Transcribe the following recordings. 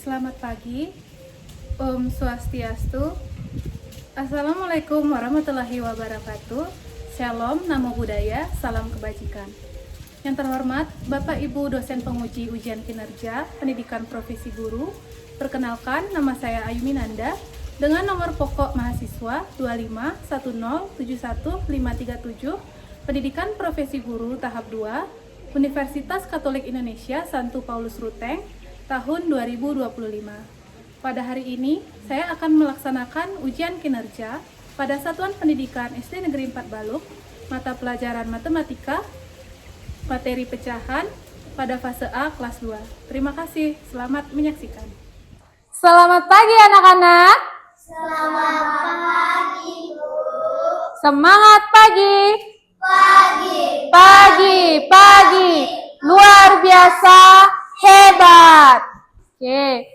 Selamat pagi, Om Swastiastu. Assalamualaikum warahmatullahi wabarakatuh. Shalom, namo buddhaya, salam kebajikan. Yang terhormat Bapak Ibu dosen penguji ujian kinerja pendidikan profesi guru, perkenalkan nama saya Ayu Minanda dengan nomor pokok mahasiswa 251071537, pendidikan profesi guru tahap 2, Universitas Katolik Indonesia Santo Paulus Ruteng, tahun 2025. Pada hari ini, saya akan melaksanakan ujian kinerja pada Satuan Pendidikan SD Negeri 4 Baluk, mata pelajaran matematika, materi pecahan pada fase A kelas 2. Terima kasih, selamat menyaksikan. Selamat pagi anak-anak. Selamat pagi, Bu. Semangat pagi. Pagi. Pagi. Luar biasa hebat. Oke.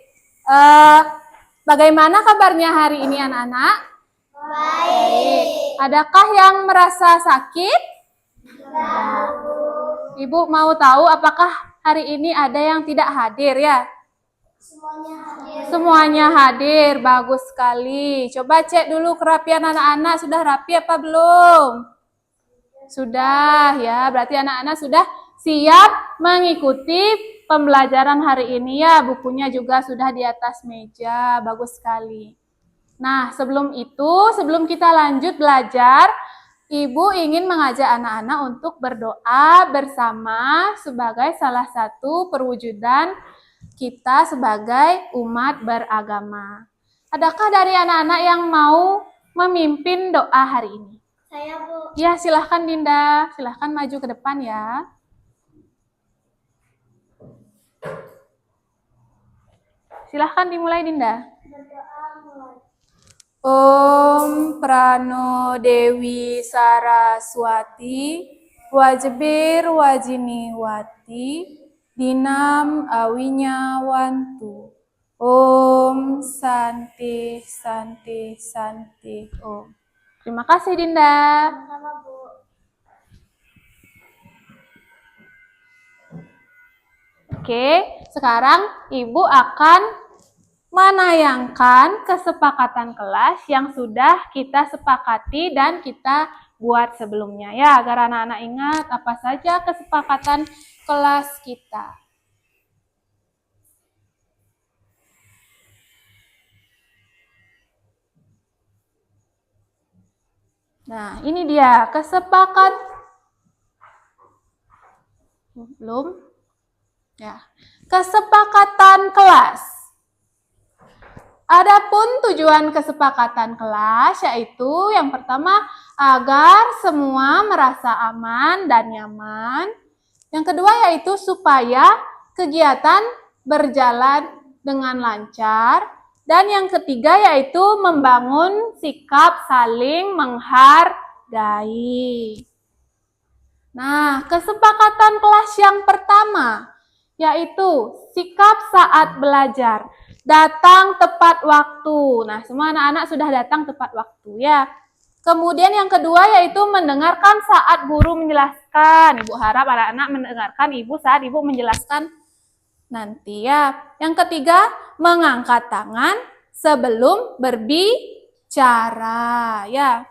Bagaimana kabarnya hari ini anak-anak? Baik. Adakah yang merasa sakit? Ibu mau tahu apakah hari ini ada yang tidak hadir ya? Semuanya hadir, bagus sekali. Coba cek dulu kerapian anak-anak, sudah rapi apa belum? Sudah ya, berarti anak-anak sudah siap mengikuti pembelajaran hari ini ya. Bukunya juga sudah di atas meja, bagus sekali. Nah, sebelum kita lanjut belajar, Ibu ingin mengajak anak-anak untuk berdoa bersama sebagai salah satu perwujudan kita sebagai umat beragama. Adakah dari anak-anak yang mau memimpin doa hari ini? Saya, Bu. Ya, silahkan Dinda. Silahkan maju ke depan ya. Silahkan dimulai Dinda. Berdoa mulai. Om Prano Dewi Saraswati Wajbir Wajini Wati Dinam Awinya Wantu. Om Santi Santi Santi Om. Terima kasih Dinda. Sama-sama, Bu. Oke, sekarang Ibu akan menayangkan kesepakatan kelas yang sudah kita sepakati dan kita buat sebelumnya ya, agar anak-anak ingat apa saja kesepakatan kelas kita. Nah, ini dia kesepakatan kelas. Adapun tujuan kesepakatan kelas yaitu yang pertama agar semua merasa aman dan nyaman. Yang kedua yaitu supaya kegiatan berjalan dengan lancar. Dan yang ketiga yaitu membangun sikap saling menghargai. Nah, kesepakatan kelas yang pertama yaitu sikap saat belajar. Datang tepat waktu. Nah, semua anak-anak sudah datang tepat waktu ya. Kemudian yang kedua yaitu mendengarkan saat guru menjelaskan. Ibu harap anak-anak mendengarkan ibu saat ibu menjelaskan nanti ya. Yang ketiga, mengangkat tangan sebelum berbicara ya.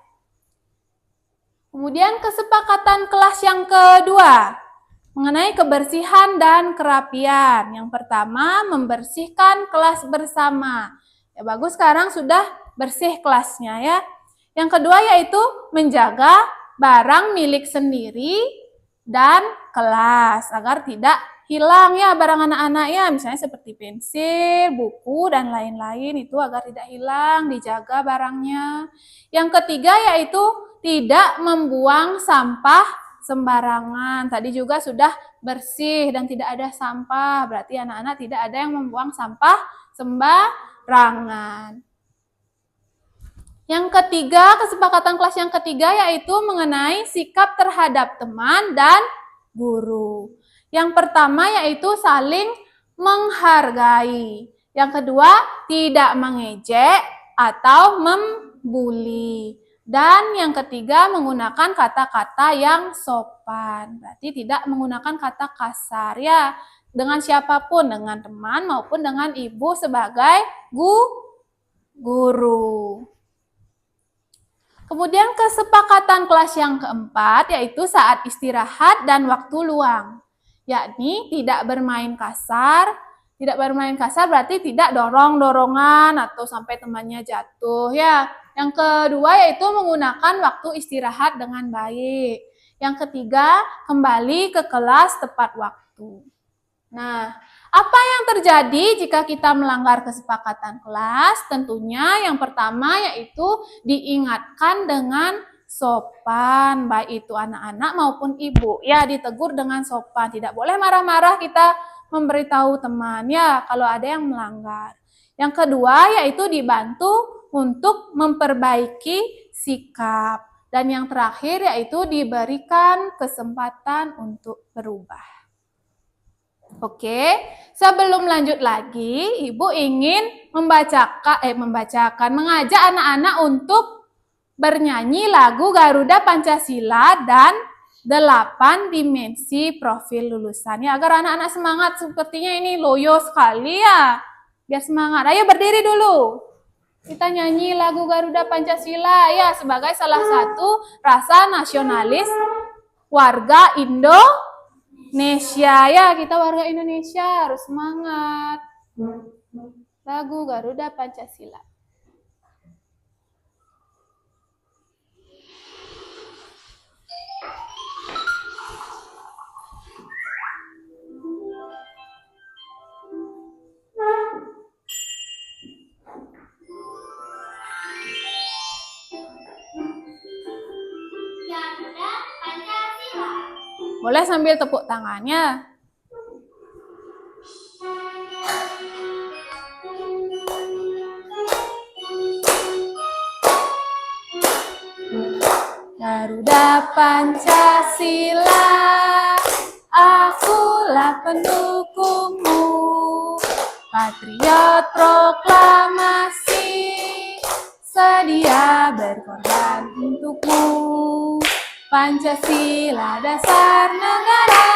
Kemudian kesepakatan kelas yang kedua mengenai kebersihan dan kerapian. Yang pertama, membersihkan kelas bersama. Ya bagus, sekarang sudah bersih kelasnya ya. Yang kedua yaitu menjaga barang milik sendiri dan kelas agar tidak hilang ya barang anak-anak ya. Misalnya seperti pensil, buku dan lain-lain itu agar tidak hilang, dijaga barangnya. Yang ketiga yaitu tidak membuang sampah sembarangan. Tadi juga sudah bersih dan tidak ada sampah. Berarti anak-anak tidak ada yang membuang sampah sembarangan. Yang ketiga, kesepakatan kelas yang ketiga yaitu mengenai sikap terhadap teman dan guru. Yang pertama yaitu saling menghargai. Yang kedua, tidak mengejek atau membuli. Dan yang ketiga menggunakan kata-kata yang sopan. Berarti tidak menggunakan kata kasar ya. dengan siapapun, dengan teman maupun dengan ibu sebagai guru. Kemudian kesepakatan kelas yang keempat yaitu saat istirahat dan waktu luang. Yakni tidak bermain kasar. Tidak bermain kasar berarti tidak dorong-dorongan atau sampai temannya jatuh ya. Yang kedua yaitu menggunakan waktu istirahat dengan baik. Yang ketiga, kembali ke kelas tepat waktu. Nah, apa yang terjadi jika kita melanggar kesepakatan kelas? Tentunya yang pertama yaitu diingatkan dengan sopan, baik itu anak-anak maupun ibu. Ya, ditegur dengan sopan. Tidak boleh marah-marah kita memberitahu teman ya kalau ada yang melanggar. Yang kedua yaitu dibantu untuk memperbaiki sikap. Dan yang terakhir yaitu diberikan kesempatan untuk berubah. Oke, sebelum lanjut lagi, Ibu ingin mengajak anak-anak untuk bernyanyi lagu Garuda Pancasila dan 8 dimensi profil lulusan. Ya, agar anak-anak semangat, sepertinya ini loyo sekali ya. Biar semangat. Ayo berdiri dulu. Kita nyanyi lagu Garuda Pancasila ya sebagai salah satu rasa nasionalis warga Indonesia. Ya, kita warga Indonesia harus semangat. Lagu Garuda Pancasila. Garuda Pancasila. Boleh sambil tepuk tangannya. Garuda Pancasila, akulah pendukungmu, patriot proklamasi, sedia berkorban untukmu. Pancasila dasar negara,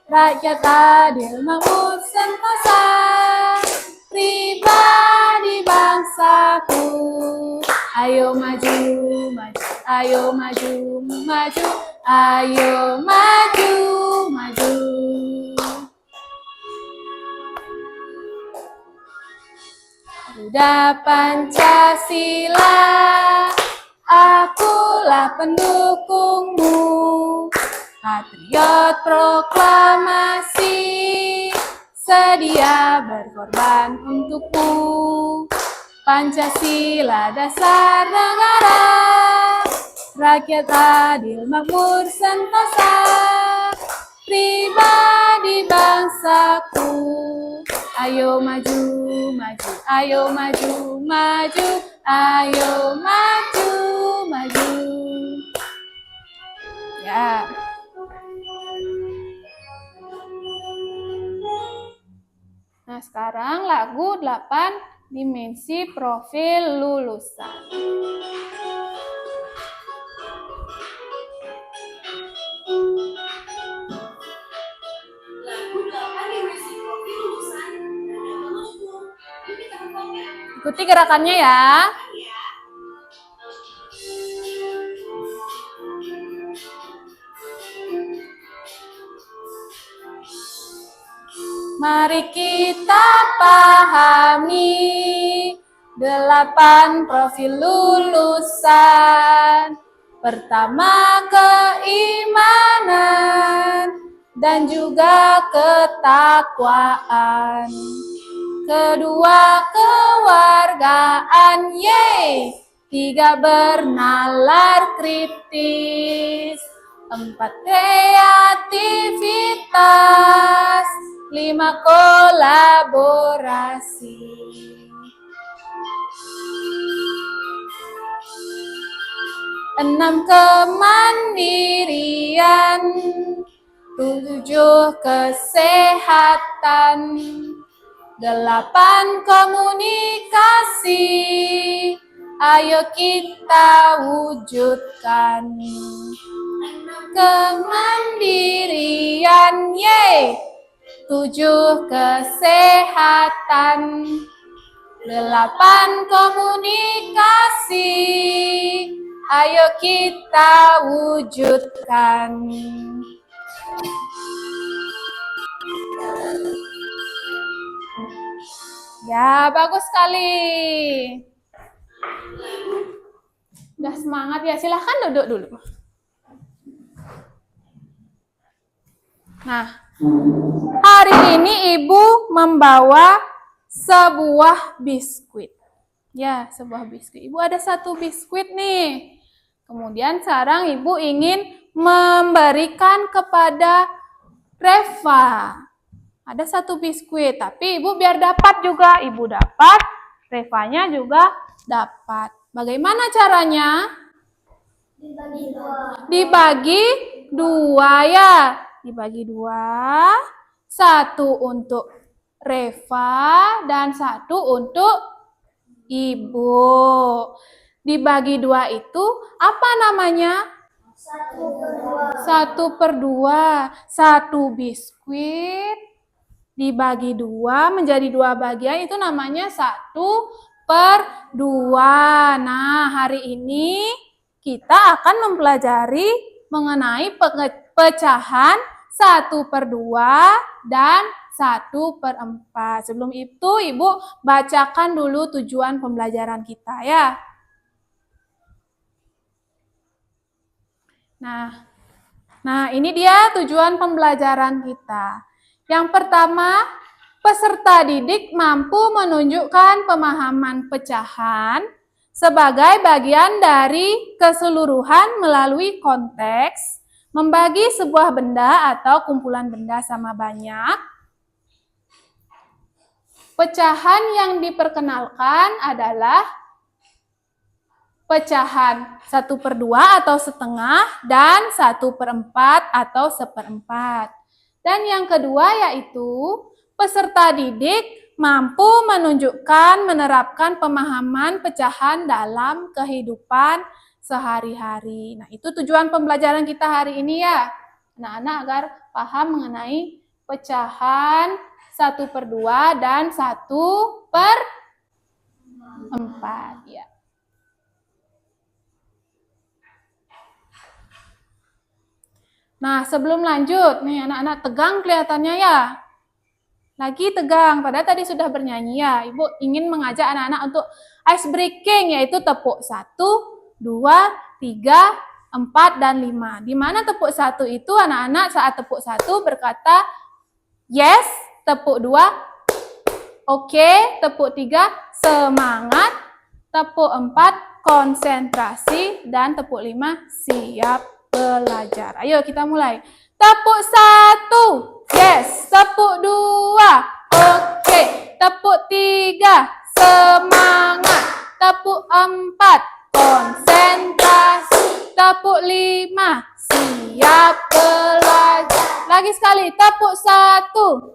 rakyat adil makmur sentosa, pribadi bangsaku. Ayo maju, maju, ayo maju, maju, ayo maju, maju. Garuda Pancasila, akulah pendukungmu, patriot proklamasi, sedia berkorban untukmu. Pancasila dasar negara, rakyat adil makmur sentosa, pribadi bangsaku. Ayo maju, maju, ayo maju, maju, ayo maju, maju. Ya. Nah, sekarang lagu 8 dimensi profil lulusan. Lagu 8 dimensi profil lulusan. Ikuti gerakannya ya. Mari kita pahami 8 profil lulusan. Pertama, keimanan dan juga ketakwaan. Kedua, kewargaan, yeay. 3, bernalar kritis. 4, kreativitas. 5, kolaborasi. 6, kemandirian. 7, kesehatan. 8, komunikasi. Ayo kita wujudkan. Kemandirian, yeay. 7 kesehatan, 8 komunikasi, ayo kita wujudkan. Ya, bagus sekali. Udah semangat ya, silahkan duduk dulu. Nah, hari ini Ibu membawa sebuah biskuit. Ya, sebuah biskuit. Ibu ada 1 biskuit nih. Kemudian sekarang Ibu ingin memberikan kepada Reva. Ada 1 biskuit, tapi Ibu biar dapat juga. Ibu dapat, Revanya juga dapat. Bagaimana caranya? Dibagi 2 ya. Dibagi 2. 1 untuk Reva dan 1 untuk Ibu. Dibagi 2 itu apa namanya? 1/2. 1 biskuit dibagi 2 menjadi 2 bagian itu namanya 1/2. Nah, hari ini kita akan mempelajari mengenai pecahan 1/2 dan 1/4. Sebelum itu, Ibu bacakan dulu tujuan pembelajaran kita ya. Nah, ini dia tujuan pembelajaran kita. Yang pertama, peserta didik mampu menunjukkan pemahaman pecahan sebagai bagian dari keseluruhan melalui konteks, membagi sebuah benda atau kumpulan benda sama banyak. Pecahan yang diperkenalkan adalah pecahan 1/2 atau setengah dan 1/4 atau seperempat. Dan yang kedua yaitu peserta didik mampu menunjukkan, menerapkan pemahaman pecahan dalam kehidupan sehari-hari. Nah, itu tujuan pembelajaran kita hari ini ya. Anak-anak agar paham mengenai pecahan 1/2 dan 1/4 ya. Nah, sebelum lanjut, nih anak-anak tegang kelihatannya ya. Lagi tegang, padahal tadi sudah bernyanyi ya. Ibu ingin mengajak anak-anak untuk ice breaking, yaitu tepuk 1, 2, 3, 4, dan 5. Di mana tepuk 1 itu anak-anak saat tepuk 1 berkata yes, tepuk 2, oke, tepuk 3, semangat, tepuk 4, konsentrasi, dan tepuk 5, siap belajar. Ayo kita mulai. Tepuk 1, yes. Tepuk 2, oke. Tepuk 3, semangat. Tepuk 4, konsentrasi. Tepuk 5, siap belajar. Lagi sekali. Tepuk 1,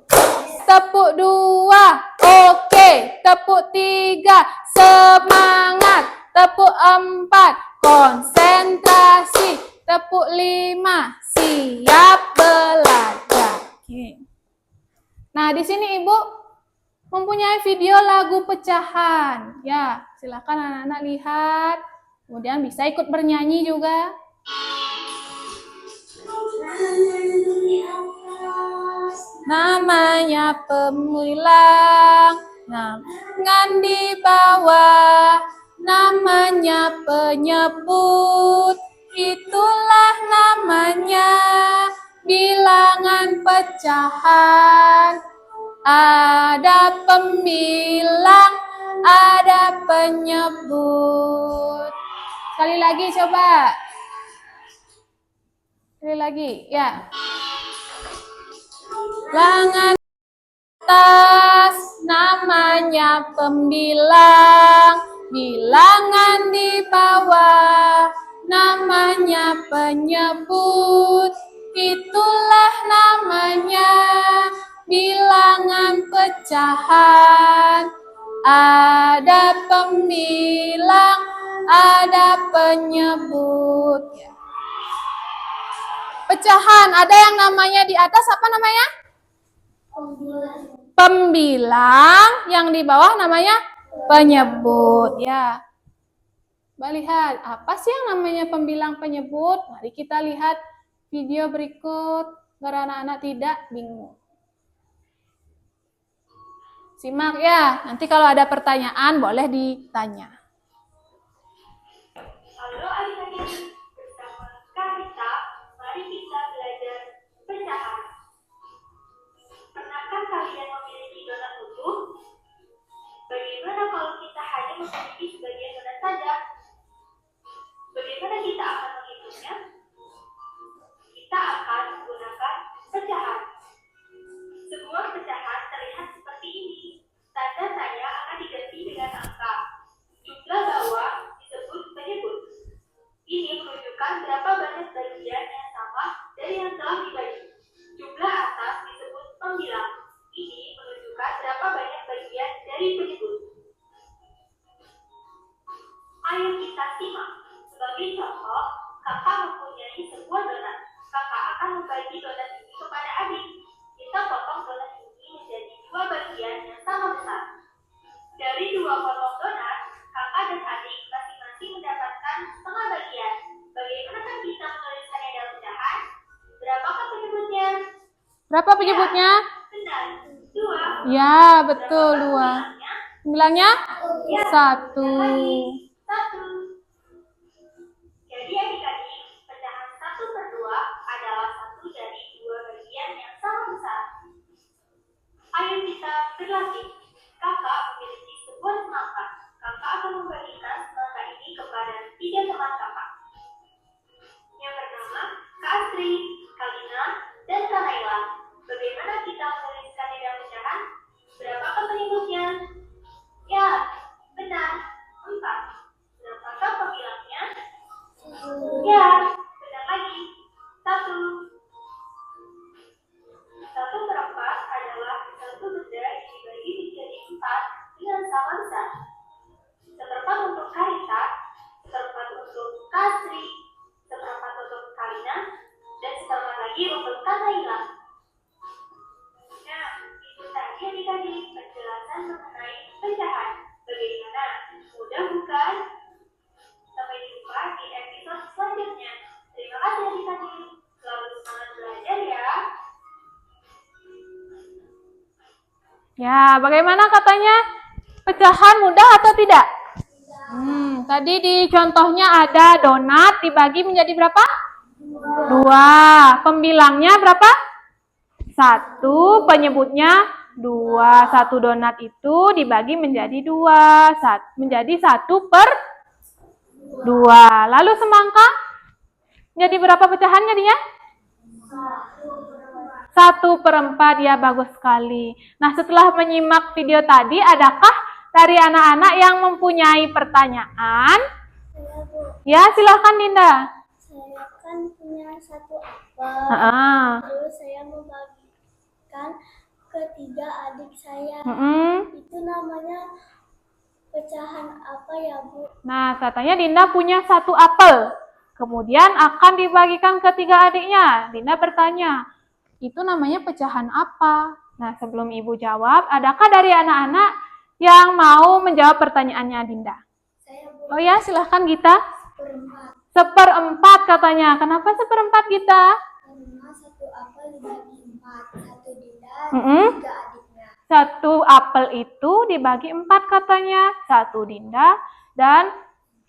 tepuk 2, oke. Tepuk 3, semangat. Tepuk 4, konsentrasi. Tepuk 5, siap belajar. Oke. Nah, di sini Ibu mempunyai video lagu pecahan. Ya, silakan anak-anak lihat. Kemudian bisa ikut bernyanyi juga. Namanya pemilang, jangan di bawah. Namanya penyebut, itulah namanya bilangan pecahan. Ada pemilang, ada penyebut. Sekali lagi coba. Sekali lagi, ya. Bilangan atas namanya pembilang. Bilangan di bawah namanya penyebut, itulah namanya bilangan pecahan. Ada pembilang, ada penyebut. Pecahan, ada yang namanya di atas apa namanya? Pembilang, yang di bawah namanya penyebut ya. Coba lihat, apa sih yang namanya pembilang penyebut? Mari kita lihat video berikut agar anak-anak tidak bingung. Simak ya, nanti kalau ada pertanyaan boleh ditanya. Halo adik-adik, bersama Karita, mari kita belajar pecahan. Pernahkah kalian memiliki donat utuh? Bagaimana kalau kita hanya memiliki sebagian donat saja? Bagaimana kita akan menghitungnya? Kita akan menggunakan pecahan. Sebuah pecahan terlihat seperti ini. Tanda saya akan diganti dengan angka. Jumlah bawah disebut penyebut. Ini menunjukkan berapa banyak bagian yang sama dari yang telah dibagi. Jumlah atas disebut pembilang. Ini menunjukkan berapa banyak bagian dari penyebut. Ayo kita simak. Sebagai contoh, kakak mempunyai sebuah donat. Kakak akan membagi donat ini kepada adik. Kita potong donat ini menjadi dua bagian yang sama besar. Dari dua potong donat, kakak dan adik masing-masing mendapatkan setengah bagian. Bagaimanakah kita menuliskannya dalam pecahan? Berapakah penyebutnya? Berapa penyebutnya? Benar, 2. Ya, betul, 2. Pembilangnya? Ya, 1. lagi 1. Jadi adik-adik, pecahan 1/2 adalah satu dari dua bagian yang sama besar. Ayo kita berlatih. Kakak memiliki sebuah semangka. Kakak akan membagikan semangka ini kepada 3 teman kakak. Yang bernama Kak Astri, Kalina, dan Kak Naila. Bagaimana kita menuliskannya dalam pecahan? Berapakah penyebutnya? Ya, benar, 4. Berapakah pembilangnya? Ya, benar lagi, 1. 1/4 adalah satu benda yang dibagi menjadi 4 dengan sama besar. 1/4 untuk Karita, 1/4 untuk Kasri, 1/4 untuk Kalina, dan 1/4 lagi untuk Kak Naila. Nah, itu tadi adik-adik penjelasan mengenai pecahan. Bagaimana? Mudah bukan? Sampai jumpa di episode selanjutnya. Terima kasih adik-adik. Selalu semangat belajar ya. Ya, bagaimana katanya? Pecahan mudah atau tidak? Tadi di contohnya ada donat dibagi menjadi berapa? 2. Pembilangnya berapa? 1. Penyebutnya 2. 1 donat itu dibagi menjadi 2. Menjadi 1/2. Lalu semangka? Jadi berapa pecahan jadinya? 1/4, ya, bagus sekali. Nah, setelah menyimak video tadi, adakah dari anak-anak yang mempunyai pertanyaan? Ya, silahkan Dinda. Saya kan punya satu apel, terus saya membagikan ke 3 adik saya. Itu namanya pecahan apa ya, Bu? Nah, katanya Dinda punya 1 apel. Kemudian akan dibagikan ke 3 adiknya. Dinda bertanya, itu namanya pecahan apa? Nah, sebelum Ibu jawab, adakah dari anak-anak yang mau menjawab pertanyaannya Dinda? Saya, Bu. Oh ya, silahkan Gita. 1/4. 1/4 katanya. Kenapa 1/4 Gita? Karena satu apel dibagi 4, 1 Dinda, 3 adiknya. 1 apel itu dibagi 4 katanya. 1 Dinda dan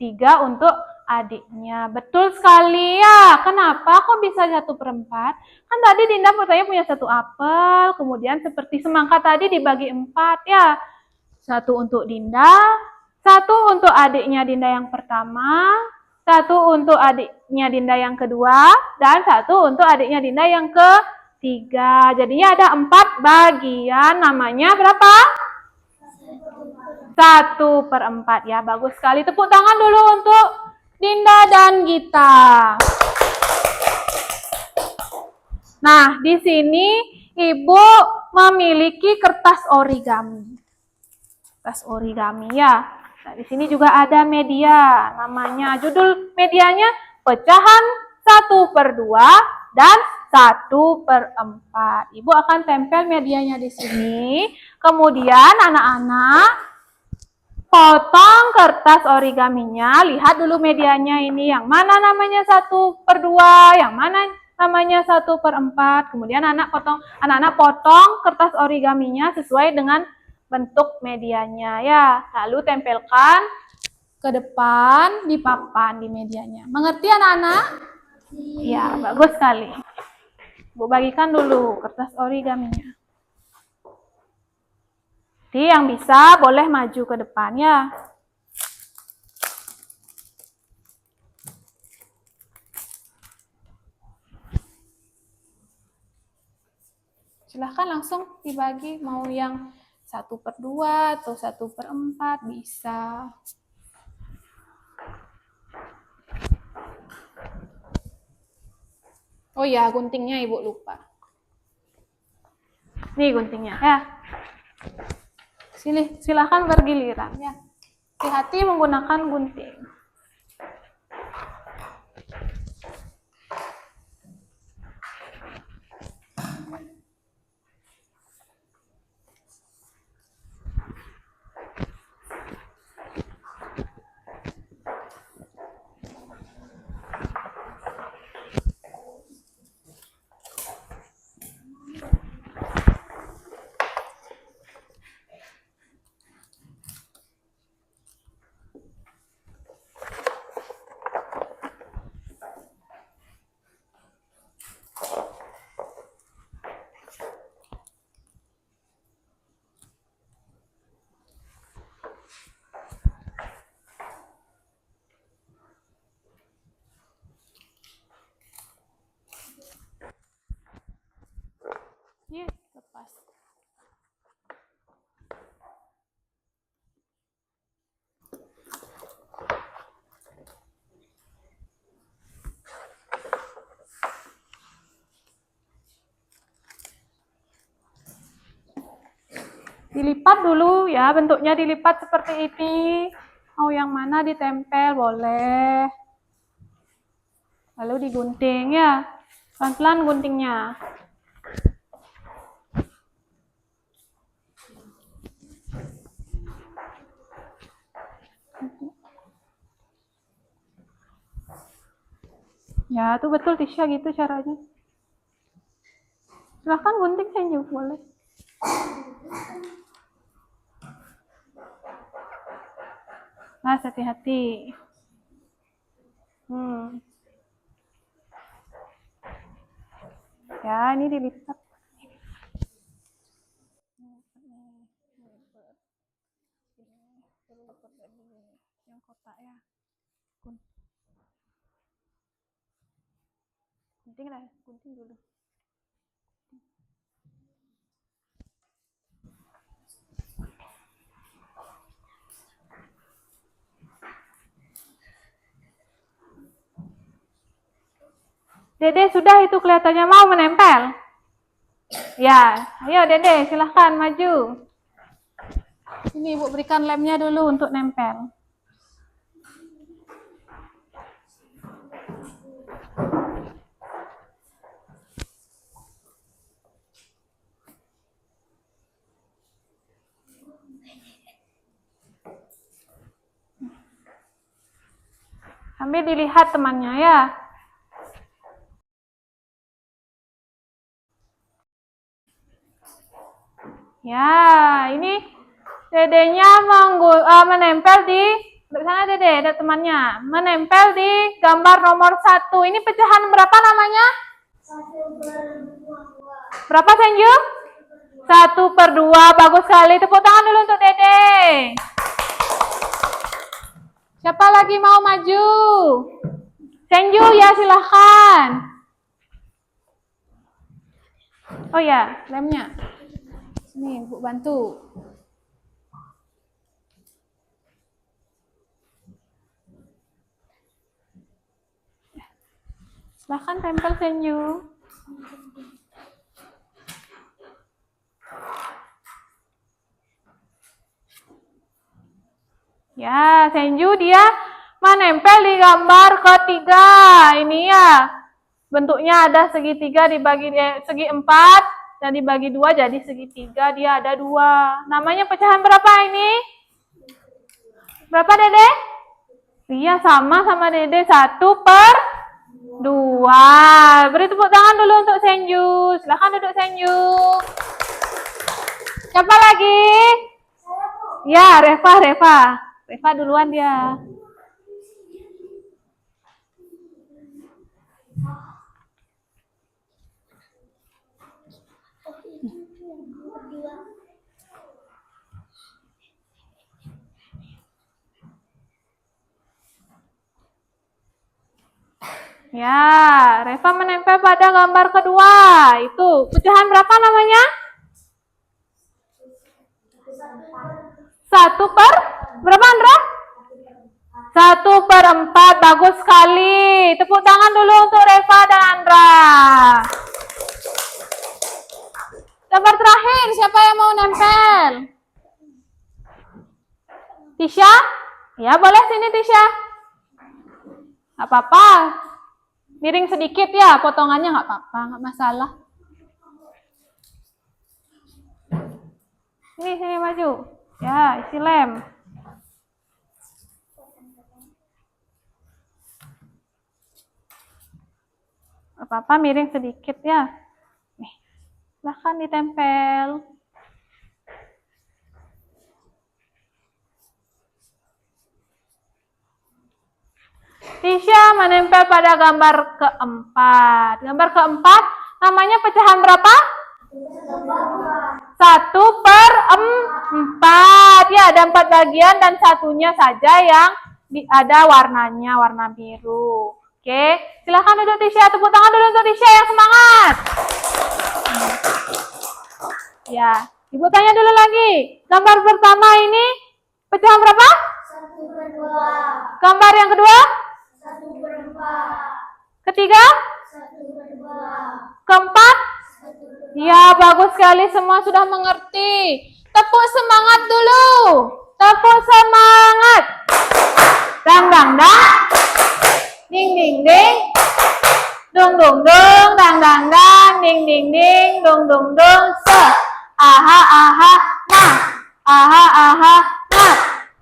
3 untuk adiknya. Betul sekali ya. Kenapa kok bisa 1/4? Kan tadi Dinda bertanya punya 1 apel, kemudian seperti semangka tadi dibagi 4 ya. 1 untuk Dinda, 1 untuk adiknya Dinda yang pertama, 1 untuk adiknya Dinda yang kedua, dan 1 untuk adiknya Dinda yang ketiga. Jadinya ada 4 bagian, namanya berapa? 1/4 ya. Bagus sekali. Tepuk tangan dulu untuk Dinda dan Gita. Nah, di sini Ibu memiliki kertas origami. Kertas origami ya. Nah, di sini juga ada media. Namanya, judul medianya pecahan 1/2 dan 1/4. Ibu akan tempel medianya di sini. Kemudian anak-anak potong kertas origaminya. Lihat dulu medianya ini. Yang mana namanya 1/2, yang mana namanya 1/4. Kemudian anak-anak potong kertas origaminya sesuai dengan bentuk medianya ya. Lalu tempelkan ke depan di papan di medianya. Mengerti anak-anak? Ya, bagus sekali. Bu bagikan dulu kertas origaminya. Jadi yang bisa boleh maju ke depan ya. Silahkan langsung dibagi, mau yang 1/2 atau 1/4 bisa. Oh ya, guntingnya Ibu lupa. Nih guntingnya ya. Silahkan bergiliran ya. Hati-hati menggunakan gunting. Iya, lepas. Dilipat dulu ya, bentuknya dilipat seperti ini. Mau yang mana ditempel boleh. Lalu digunting ya, pelan-pelan guntingnya. Ya, tuh betul Tisha gitu caranya. Silahkan gunting Senju, boleh. Mas, hati-hati. Ya, ini dilipat. Yang kotak ya. Gunting lah, gunting dulu. Dede, sudah itu kelihatannya mau menempel? Ya, ayo Dede, silahkan maju. Ini Ibu berikan lemnya dulu untuk nempel. Sambil dilihat temannya ya. Ya, ini dedenya menempel di sana Dede, ada temannya. Menempel di gambar nomor 1. Ini pecahan berapa namanya? 1/2. Berapa Senju? 1/2. Bagus sekali. Tepuk tangan dulu untuk Dede. Siapa lagi mau maju? Senju ya, silahkan. Oh ya, lemnya. Nih, Bu bantu. Silahkan tempel Senju. Ya, Senju dia menempel di gambar ketiga. Ini ya. bentuknya ada segitiga dibagi segi 4 dan dibagi 2 jadi segitiga, dia ada 2. Namanya pecahan berapa ini? Berapa Dede? Iya, sama Dede, 1/2. Beri tepuk tangan dulu untuk Senju. Silahkan duduk Senju. Siapa lagi? Ya, Reva duluan dia. Ya, Reva menempel pada gambar kedua. Itu pecahan berapa namanya? 1/, berapa Andra? 1/4. Bagus sekali. Tepuk tangan dulu untuk Reva dan Andra. Gambar terakhir, siapa yang mau nempel? Tisha? Ya, boleh sini Tisha. Gak apa-apa. Miring sedikit ya, potongannya gak apa-apa, gak masalah. Sini maju. Ya, isi lem. Gak apa-apa, miring sedikit ya. Nih, silahkan ditempel. Tisha menempel pada gambar keempat. Gambar keempat namanya pecahan berapa? 1/4. Ya, ada 4 bagian dan satunya saja yang ada warnanya, warna biru. Oke, silakan duduk Tisha. Tepuk tangan dulu untuk Tisha yang semangat. Ya, Ibu tanya dulu lagi. Gambar pertama ini pecahan berapa? 1/2. Gambar yang kedua? 1/4. Ketiga? 1/2. Keempat? Ya, bagus sekali, semua sudah mengerti. Tepuk semangat dulu. Tepuk semangat. Dang dang dang. Ding ding ding. Dung dung dung. Dang dang dang. Ding ding ding. Dung dung dung. Aha aha nah. Aha aha nah.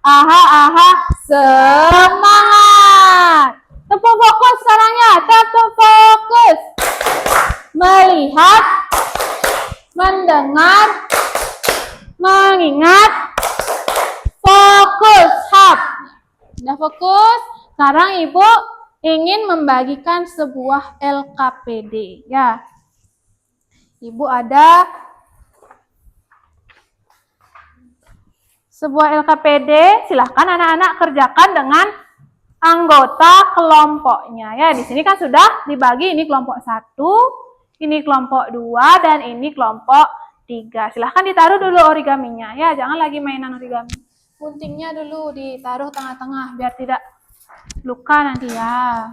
Aha aha. Semangat. Tepuk fokus sekarang ya. Tepuk fokus. Melihat, mendengar, mengingat, fokus, hap. Udah fokus? Sekarang Ibu ingin membagikan sebuah LKPD, ya. Ibu ada sebuah LKPD, silahkan anak-anak kerjakan dengan anggota kelompoknya, ya. Di sini kan sudah dibagi, ini kelompok 1, ini kelompok 2, dan ini kelompok 3. Silahkan ditaruh dulu origaminya, ya. Jangan lagi mainan origami. Guntingnya dulu ditaruh tengah-tengah, biar tidak luka nanti, ya.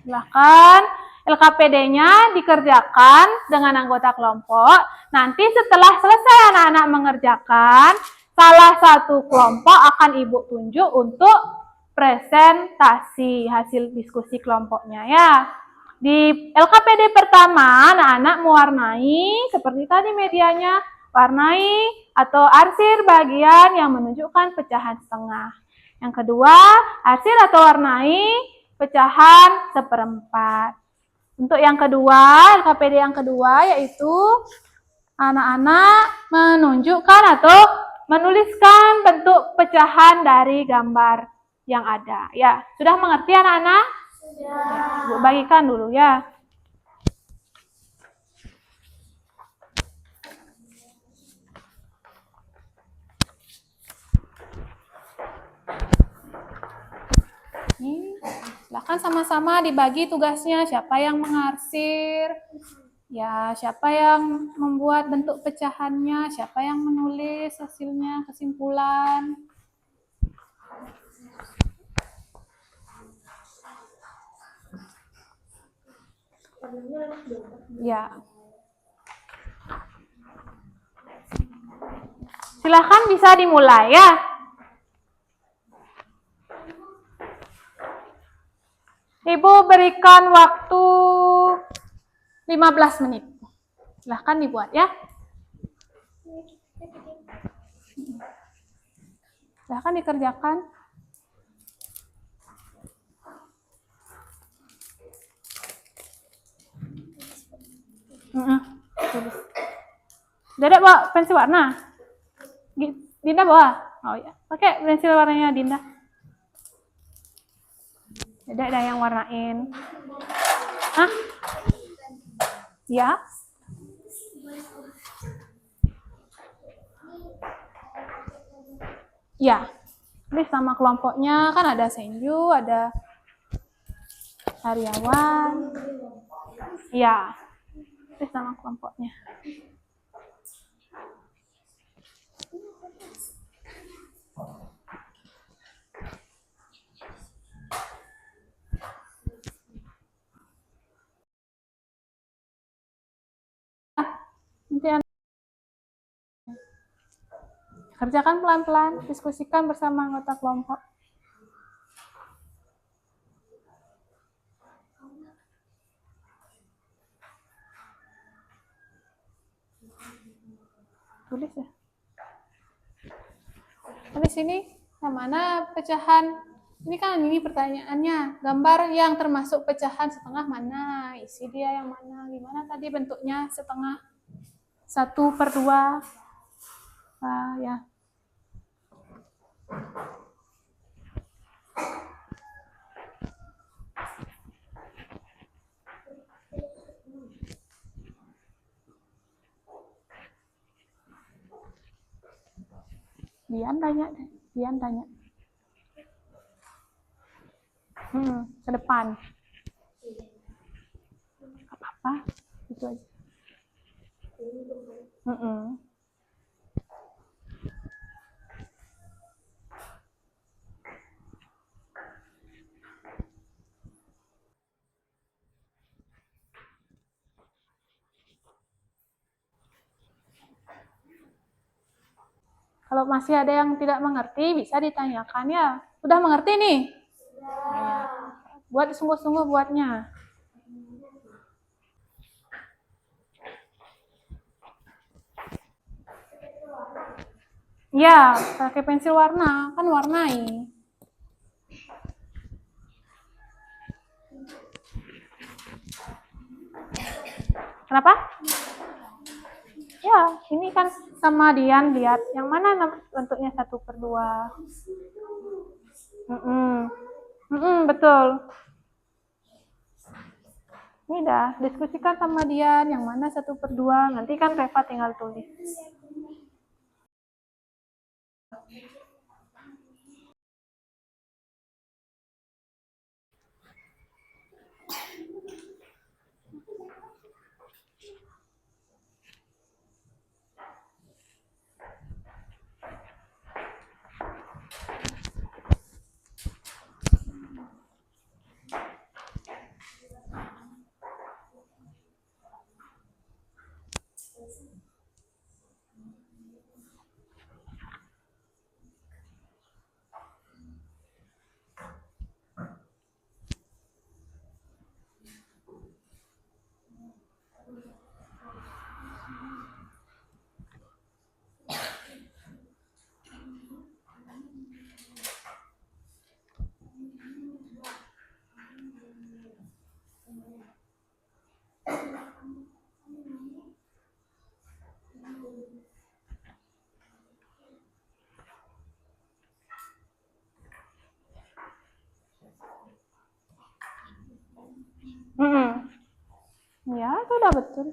Silahkan LKPD-nya dikerjakan dengan anggota kelompok. Nanti setelah selesai anak-anak mengerjakan, salah satu kelompok akan Ibu tunjuk untuk presentasi hasil diskusi kelompoknya, ya. Di LKPD pertama, anak-anak mewarnai seperti tadi medianya, warnai atau arsir bagian yang menunjukkan pecahan setengah. Yang kedua, arsir atau warnai pecahan 1/4. Untuk yang kedua, LKPD yang kedua yaitu anak-anak menunjukkan atau menuliskan bentuk pecahan dari gambar yang ada. Ya, sudah mengerti anak-anak? Ya, Ibu bagikan dulu ya. Silakan sama-sama dibagi tugasnya. Siapa yang mengarsir? Ya, siapa yang membuat bentuk pecahannya? Siapa yang menulis hasilnya, kesimpulan? Ya. Silahkan bisa dimulai ya. Ibu berikan waktu 15 menit. Silahkan dibuat ya. Silahkan dikerjakan. Tulis. Dedek bawa pensil warna. Dinda bawa. Oh ya, pakai pensil warnanya Dinda. Dedek ada yang warnain. Hah? Ya. Ya. Tulis sama kelompoknya, kan ada Senju, ada Karyawan. Ya. Tulis sama kelompoknya. Nanti kerjakan pelan-pelan, diskusikan bersama anggota kelompok. Tulis ya. Tulis ini yang mana pecahan? Ini kan ini pertanyaannya. Gambar yang termasuk pecahan setengah mana? Isi dia yang mana? Gimana tadi bentuknya setengah? 1/2. Ya. Dian tanya. Ke depan. Apa-apa, itu aja. Kalau masih ada yang tidak mengerti, bisa ditanyakan ya. Sudah mengerti nih? Ya. Buat sungguh-sungguh buatnya. Ya, pakai pensil warna, kan warnai. Kenapa? Ya, ini kan sama Dian, lihat yang mana bentuknya 1/2. Betul. Ini dah, diskusikan sama Dian yang mana 1/2. Nanti kan Reva tinggal tulis. Ya, itu udah betul.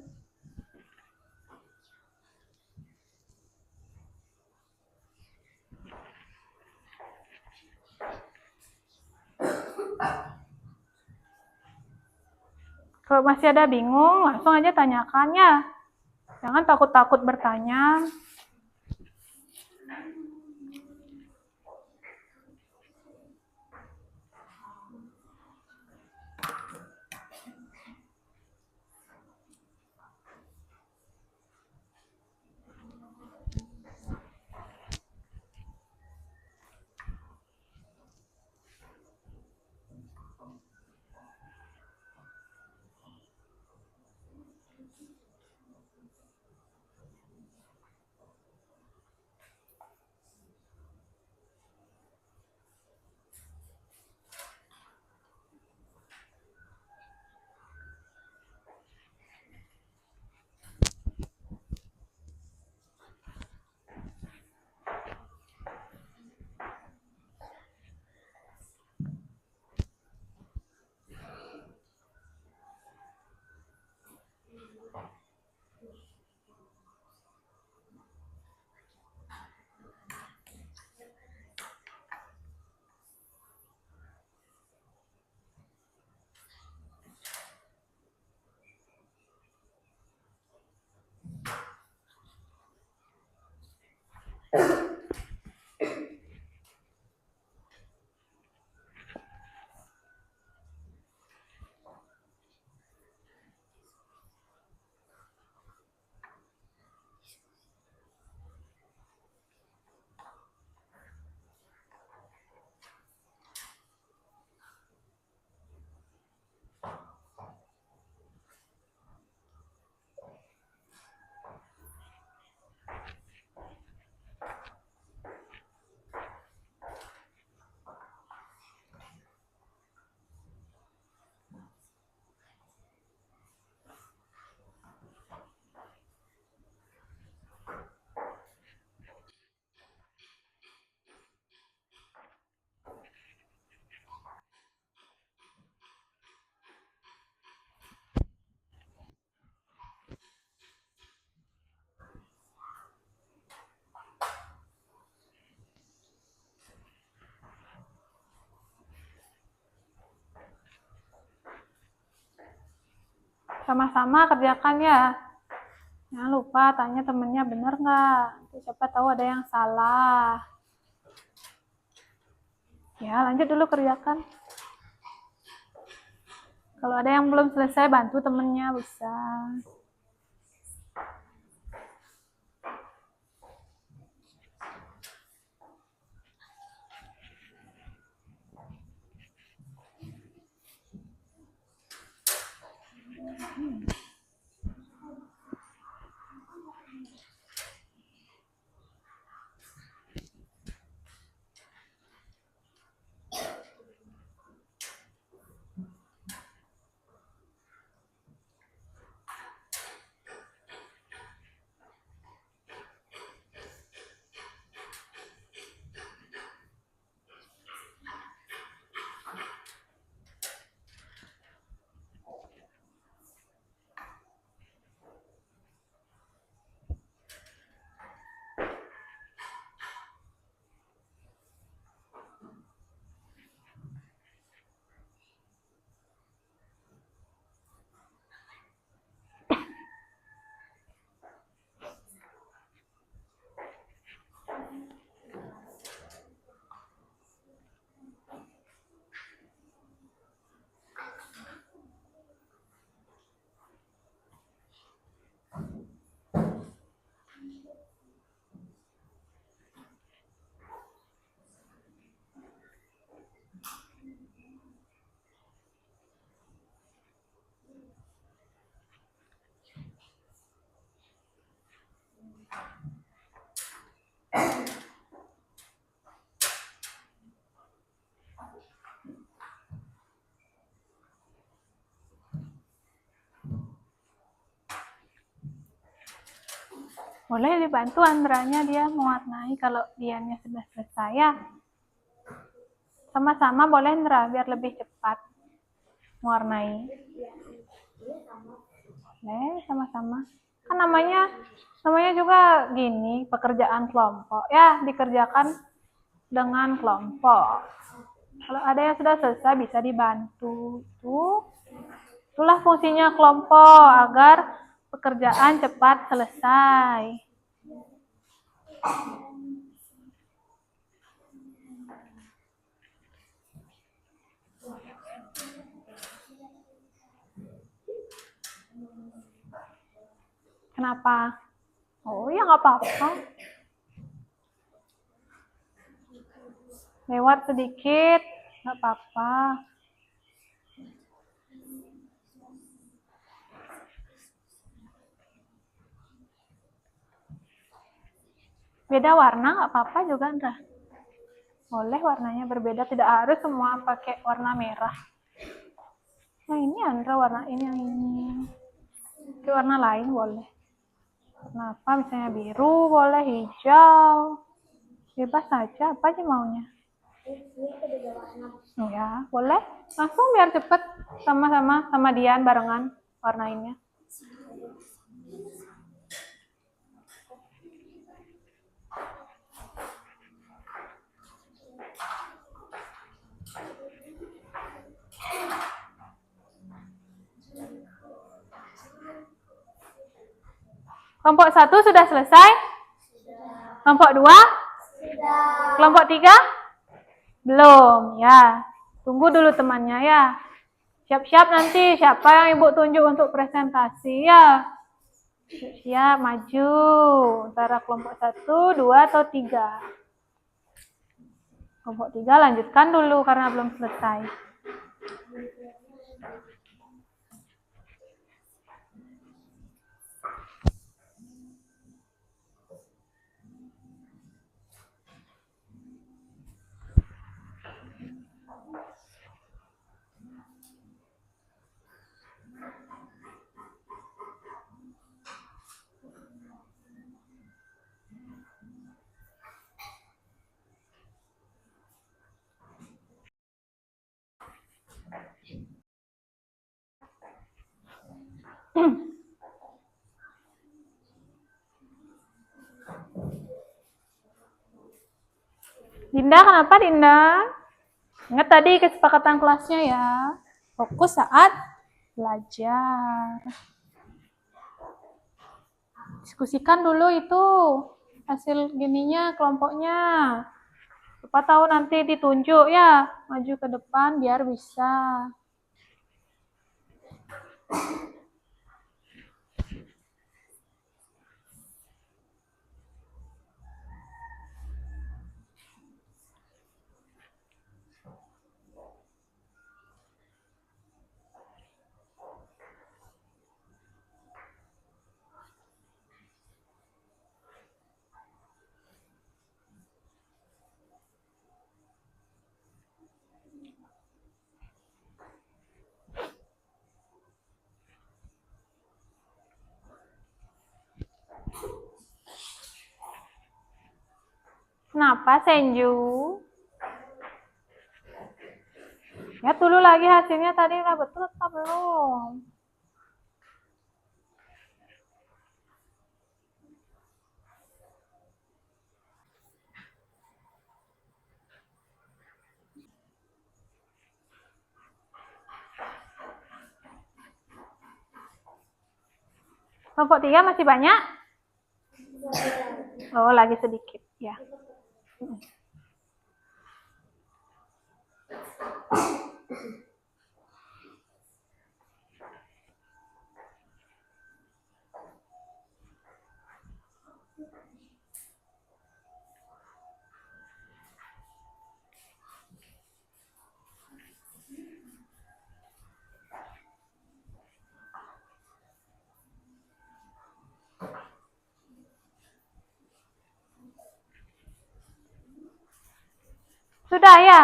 Kalau masih ada bingung, langsung aja tanyakan ya. Jangan takut-takut bertanya. sama-sama kerjakan ya. Jangan lupa tanya temennya bener nggak. Siapa tahu ada yang salah. Ya, lanjut dulu kerjakan. Kalau ada yang belum selesai, bantu temennya bisa. Boleh dibantu Andranya, dia mewarnai kalau Diannya sudah selesai ya. Sama-sama boleh Andra, biar lebih cepat mewarnai. Boleh, sama-sama. Kan namanya juga gini, pekerjaan kelompok. Ya, dikerjakan dengan kelompok. Kalau ada yang sudah selesai bisa dibantu. Itulah fungsinya kelompok, agar pekerjaan cepat selesai. Kenapa? Oh ya nggak apa-apa. Lewat sedikit, nggak apa-apa. Beda warna nggak apa-apa juga, Andra. Boleh warnanya berbeda, tidak harus semua pakai warna merah. Nah ini Andra warna ini yang ini. Pakai warna lain boleh. Warna apa? Misalnya biru, boleh hijau. Bebas saja, apa aja maunya. Oh ya, boleh. Langsung biar cepet sama-sama sama Dian barengan warnainnya. Kelompok 1 sudah selesai? Kelompok 2? Sudah. Kelompok 3? Belum, ya. Tunggu dulu temannya ya. Siap-siap nanti siapa yang Ibu tunjuk untuk presentasi ya. Siap, maju. Antara kelompok 1, 2, atau 3. Kelompok 3 lanjutkan dulu karena belum selesai. Dinda, kenapa Dinda? Ingat tadi kesepakatan kelasnya ya. Fokus saat belajar. Diskusikan dulu itu hasil gininya kelompoknya. Siapa tahu nanti ditunjuk ya, maju ke depan biar bisa. Kenapa Senju? Lihat dulu lagi hasilnya tadi udah betul atau belum? Kelompok 3 masih banyak? Oh, lagi sedikit ya. Sudah ya?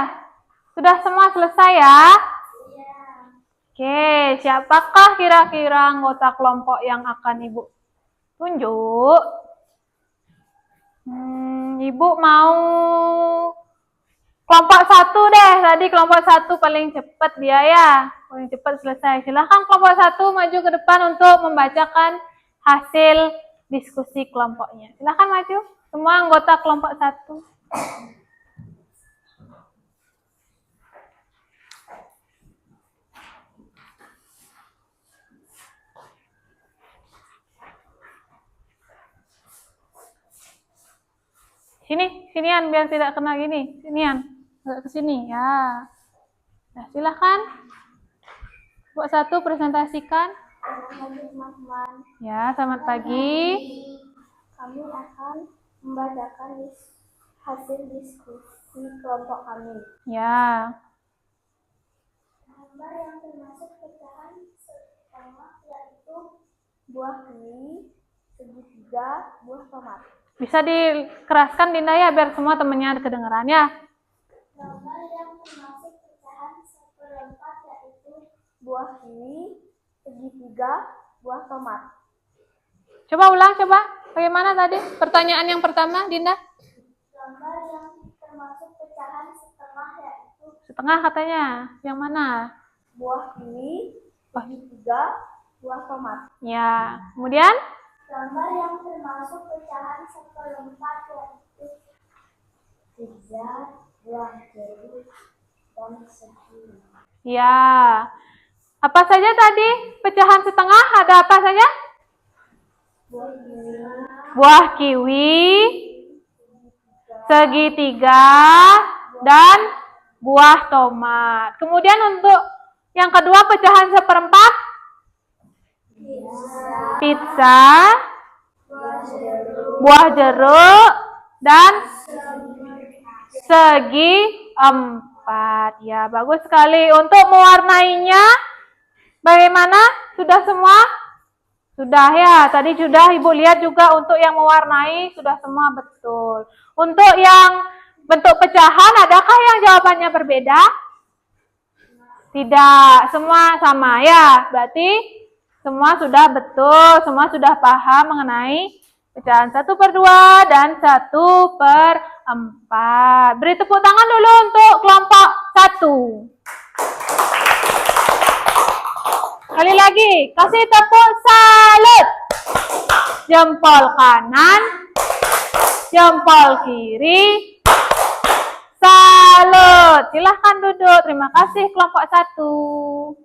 Sudah semua selesai ya? Oke, siapakah kira-kira anggota kelompok yang akan Ibu tunjuk? Ibu mau kelompok 1 deh. Tadi kelompok 1 paling cepat dia ya. Paling cepat selesai. Silahkan kelompok 1 maju ke depan untuk membacakan hasil diskusi kelompoknya. Silahkan maju. Semua anggota kelompok 1. Sinian biar tidak kena gini. Sinian, agak ke sini ya. Nah, silahkan. Kelompok 1 presentasikan. Selamat pagi teman-teman. Ya, selamat pagi. Kami akan membacakan hasil diskusi kelompok kami. Ya. Gambar yang termasuk pecahan setengah yaitu buah kiwi, segitiga, buah tomat. Bisa dikeraskan Dinda ya biar semua temennya kedengeran ya. Gambar yang termasuk pecahan seperempat yaitu buah kiwi, segitiga, buah tomat. Coba ulang, coba. Bagaimana tadi? Pertanyaan yang pertama, Dinda? Gambar yang termasuk pecahan setengah yaitu Setengah katanya. Yang mana? buah kiwi, segitiga, buah tomat. Ya. Kemudian? Gambar yang termasuk pecahan seperempat yaitu tiga, buah jeruk, dan segi. Ya. Apa saja tadi? Pecahan setengah ada apa saja? Buah kiwi, segitiga, dan buah tomat. Kemudian untuk yang kedua pecahan seperempat? Pizza, buah jeruk, dan segi empat. Ya, bagus sekali. Untuk mewarnainya, bagaimana? Sudah semua? Sudah ya, tadi sudah Ibu lihat juga untuk yang mewarnai, sudah semua betul. Untuk yang bentuk pecahan, adakah yang jawabannya berbeda? Tidak, semua sama ya. Berarti semua sudah betul, semua sudah paham mengenai pecahan 1/2 dan 1/4. Beri tepuk tangan dulu untuk kelompok 1. Kali lagi, kasih tepuk salut. Jempol kanan, jempol kiri, salut. Silahkan duduk. Terima kasih kelompok 1.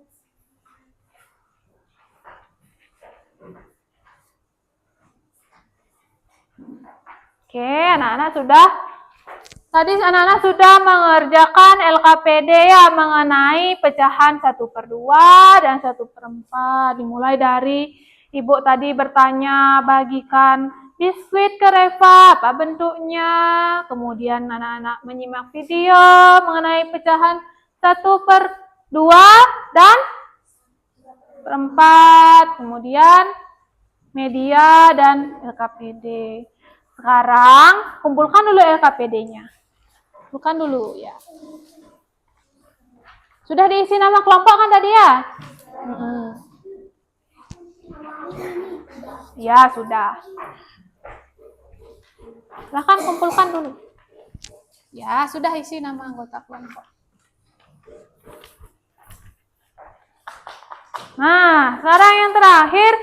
Oke, anak-anak sudah mengerjakan LKPD ya mengenai pecahan 1/2 dan 1/4. Dimulai dari Ibu tadi bertanya bagikan biskuit ke Reva, apa bentuknya? Kemudian anak-anak menyimak video mengenai pecahan 1/2 dan 1/4. Kemudian media dan LKPD. Sekarang kumpulkan dulu LKPD-nya. Kumpulkan dulu ya. Sudah diisi nama kelompok kan tadi ya? Ya, sudah. Silahkan kumpulkan dulu. Ya, sudah isi nama anggota kelompok. Nah, sekarang yang terakhir,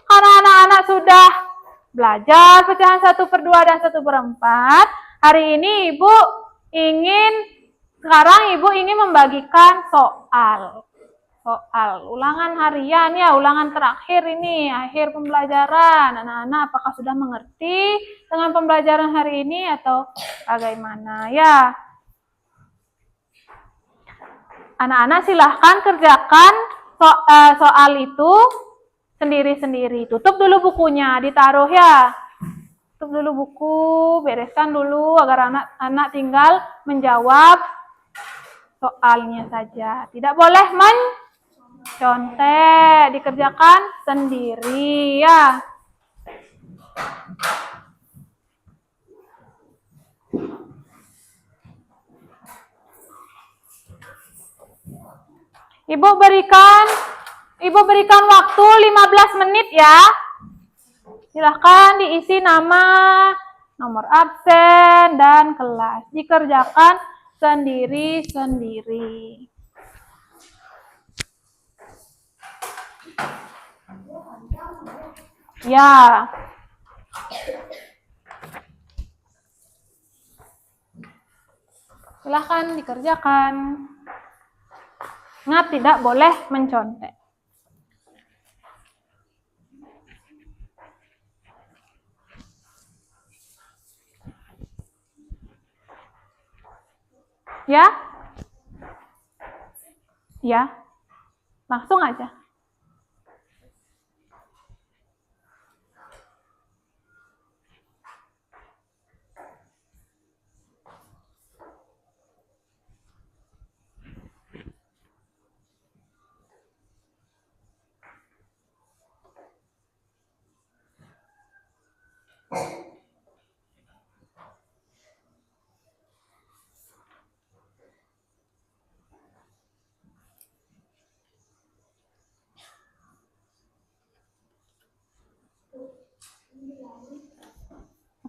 karena anak-anak sudah belajar pecahan 1/2 dan 1/4, hari ini Ibu ingin membagikan soal ulangan harian ya, ulangan terakhir ini, akhir pembelajaran. Anak-anak apakah sudah mengerti dengan pembelajaran hari ini atau bagaimana ya? Anak-anak silahkan kerjakan soal itu sendiri-sendiri. Tutup dulu bukunya, ditaruh ya. Tutup dulu buku, bereskan dulu agar anak-anak tinggal menjawab soalnya saja. Tidak boleh mencontek, dikerjakan sendiri ya. Ibu berikan waktu 15 menit ya. Silahkan diisi nama, nomor absen, dan kelas. Dikerjakan sendiri-sendiri. Ya. Silahkan dikerjakan. Ingat, tidak boleh mencontek. Ya? Ya. Langsung aja.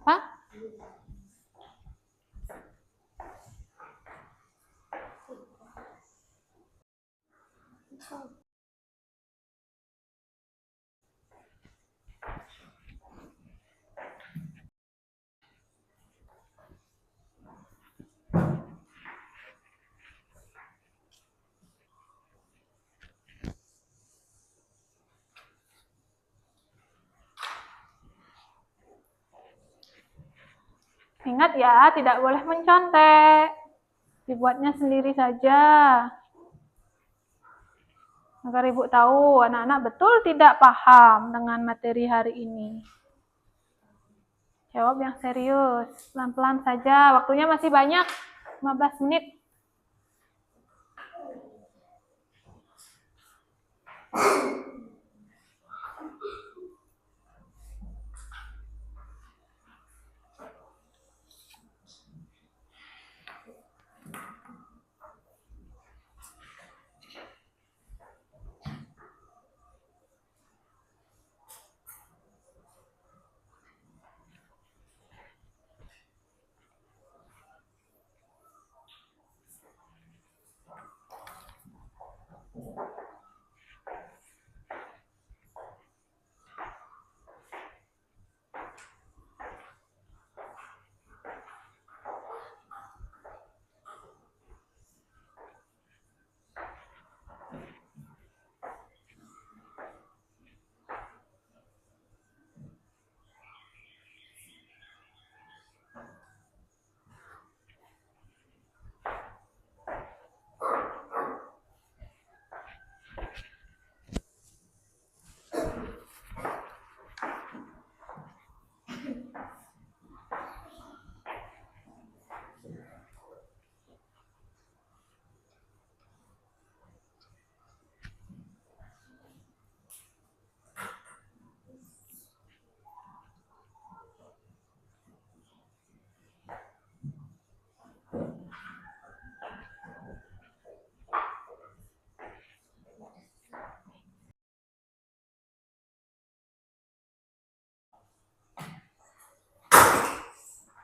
Apa? Ingat ya, tidak boleh mencontek. Dibuatnya sendiri saja. Agar Ibu tahu anak-anak betul tidak paham dengan materi hari ini. Jawab yang serius, pelan-pelan saja. Waktunya masih banyak, 15 menit.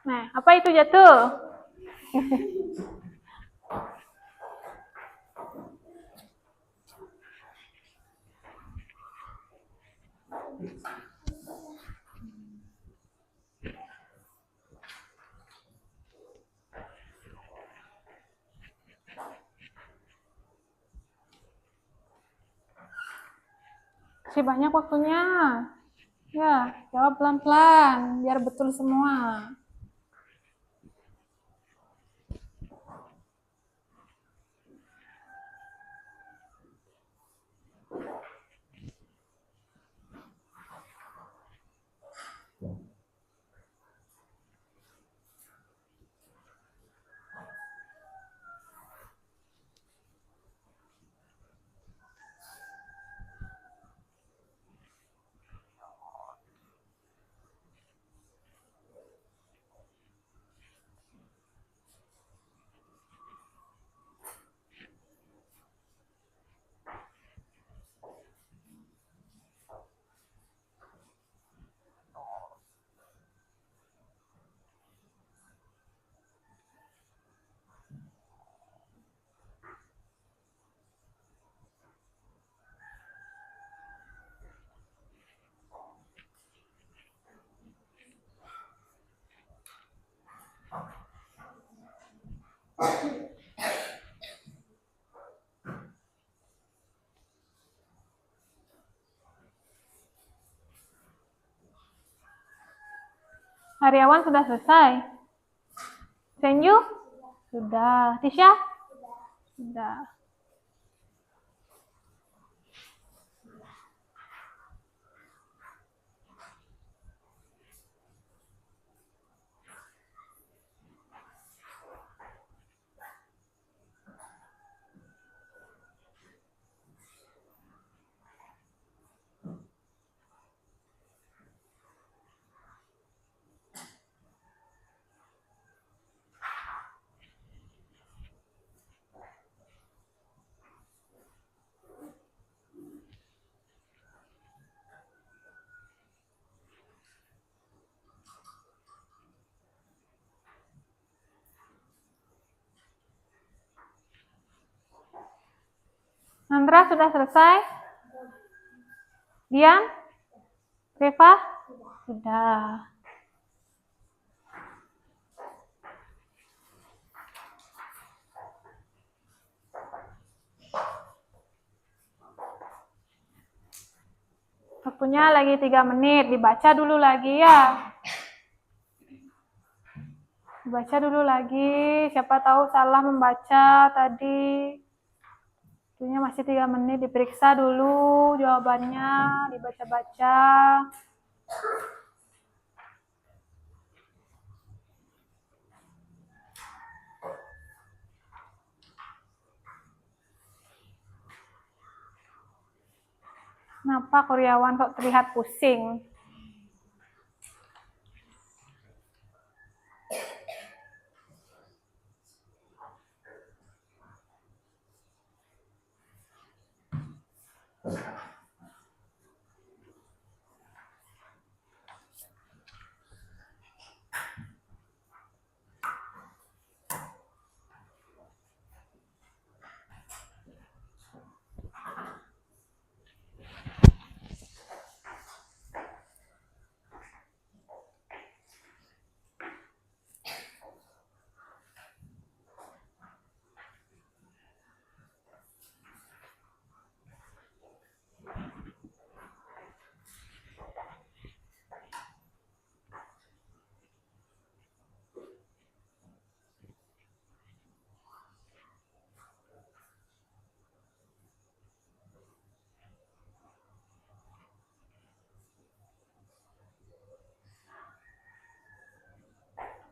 Nah, apa itu jatuh? Masih banyak waktunya. Ya, jawab pelan-pelan biar betul semua. Hariawan sudah selesai? Senju? Sudah. Tisha? Sudah. Nandra sudah selesai? Dian? Reva? Sudah. Waktunya lagi 3 menit, dibaca dulu lagi ya. Dibaca dulu lagi, siapa tahu salah membaca tadi. Waktunya masih 3 menit, diperiksa dulu jawabannya, dibaca-baca. Kenapa Kuryawan kok terlihat pusing?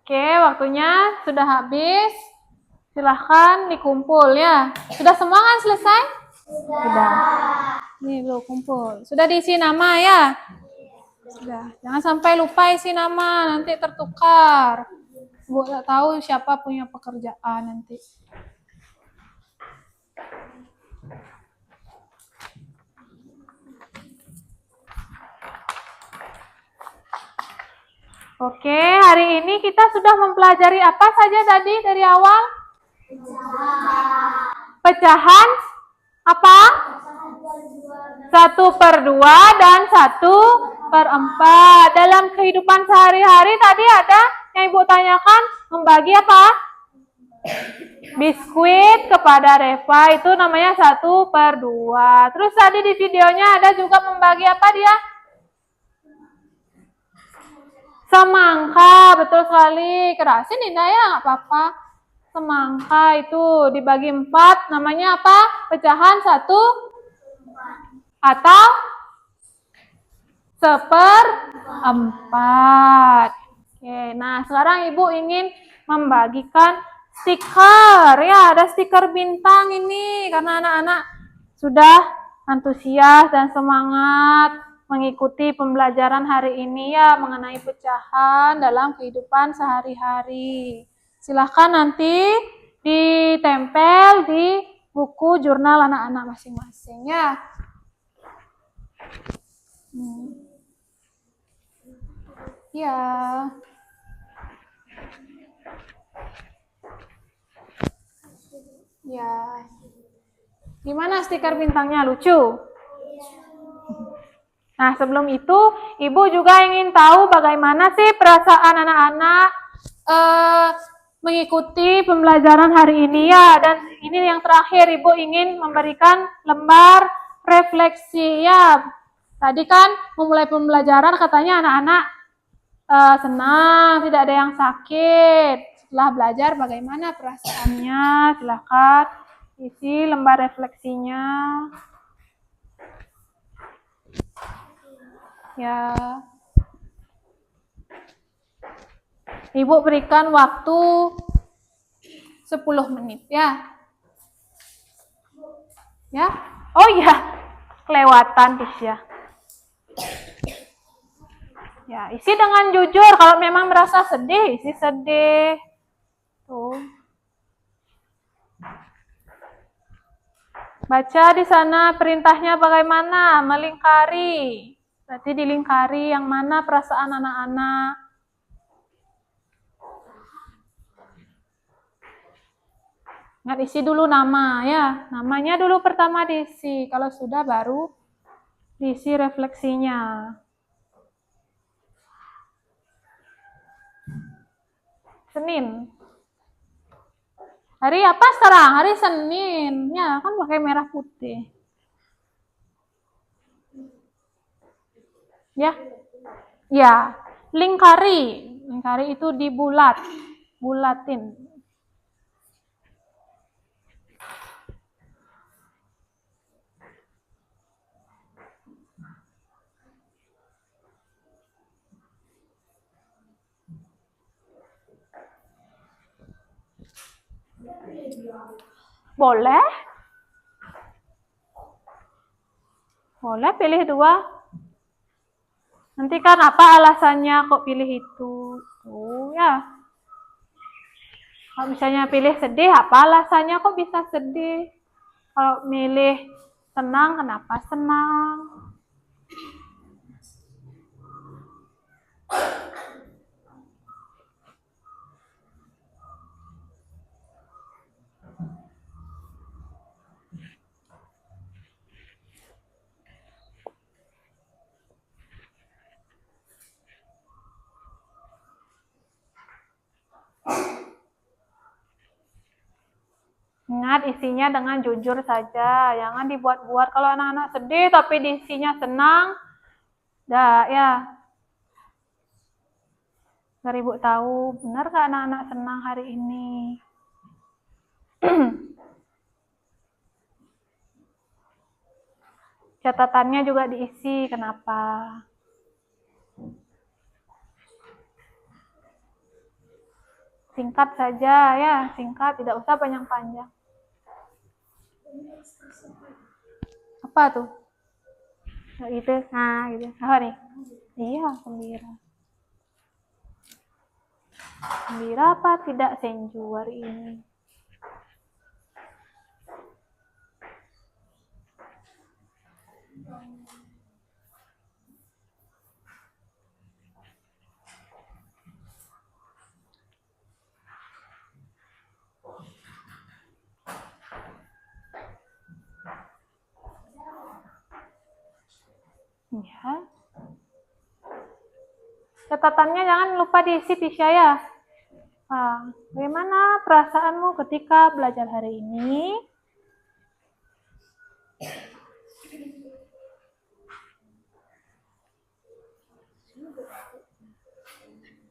Oke, waktunya sudah habis. Silahkan dikumpul ya. Sudah semua kan selesai? Sudah. Nih lo kumpul. Sudah diisi nama ya? Sudah. Jangan sampai lupa isi nama, nanti tertukar. Bu tak tahu siapa punya pekerjaan nanti. Oke, hari ini kita sudah mempelajari apa saja tadi dari awal? Pecahan apa? 1/2 dan 1/4. Dalam kehidupan sehari-hari tadi ada yang Ibu tanyakan membagi apa? Biskuit kepada Reva itu namanya 1/2. Terus tadi di videonya ada juga membagi apa dia? Semangka, betul sekali. Kerasin Dinda ya, nggak apa-apa. Semangka itu dibagi 4, namanya apa? Pecahan 1 atau 1/4. Oke, nah sekarang Ibu ingin membagikan stiker. Ya, ada stiker bintang ini karena anak-anak sudah antusias dan semangat mengikuti pembelajaran hari ini ya mengenai pecahan dalam kehidupan sehari-hari. Silahkan nanti ditempel di buku jurnal anak-anak masing-masing ya. Ya. Ya. Gimana stiker bintangnya? Lucu? Nah, sebelum itu, Ibu juga ingin tahu bagaimana sih perasaan anak-anak mengikuti pembelajaran hari ini ya. Dan ini yang terakhir, Ibu ingin memberikan lembar refleksi ya. Tadi kan memulai pembelajaran katanya anak-anak senang, tidak ada yang sakit. Setelah belajar bagaimana perasaannya? Silakan isi lembar refleksinya. Ya. Ibu berikan waktu 10 menit ya. Ya. Oh iya, kelewatan Tisya. Ya, isi dengan jujur. Kalau memang merasa sedih, isi sedih. Tuh. Baca di sana perintahnya bagaimana? Melingkari. Berarti dilingkari yang mana perasaan anak-anak. Ingat isi dulu nama ya. Namanya dulu pertama diisi. Kalau sudah baru diisi refleksinya. Senin. Hari apa sekarang? Hari Senin. Ya, kan pakai merah putih. Ya. Ya, lingkari. Lingkari itu dibulat. Bulatin. Boleh? Boleh pilih 2. Nanti kan apa alasannya kok pilih itu? Tuh ya. Kalau misalnya pilih sedih, apa alasannya kok bisa sedih? Kalau milih senang, kenapa senang? Ingat isinya dengan jujur saja, jangan dibuat-buat. Kalau anak-anak sedih tapi diisinya senang, dah ya. Biar Ibu tahu, benar gak anak-anak senang hari ini? Catatannya juga diisi, kenapa? Singkat saja ya, singkat, tidak usah panjang-panjang. Apa tuh? Nah, gitu, nah gitu. Apa nih? Iya, gembira. Gembira apa tidak Senju hari ini? Ya. Catatannya jangan lupa diisi Tisha ya. Nah, bagaimana perasaanmu ketika belajar hari ini?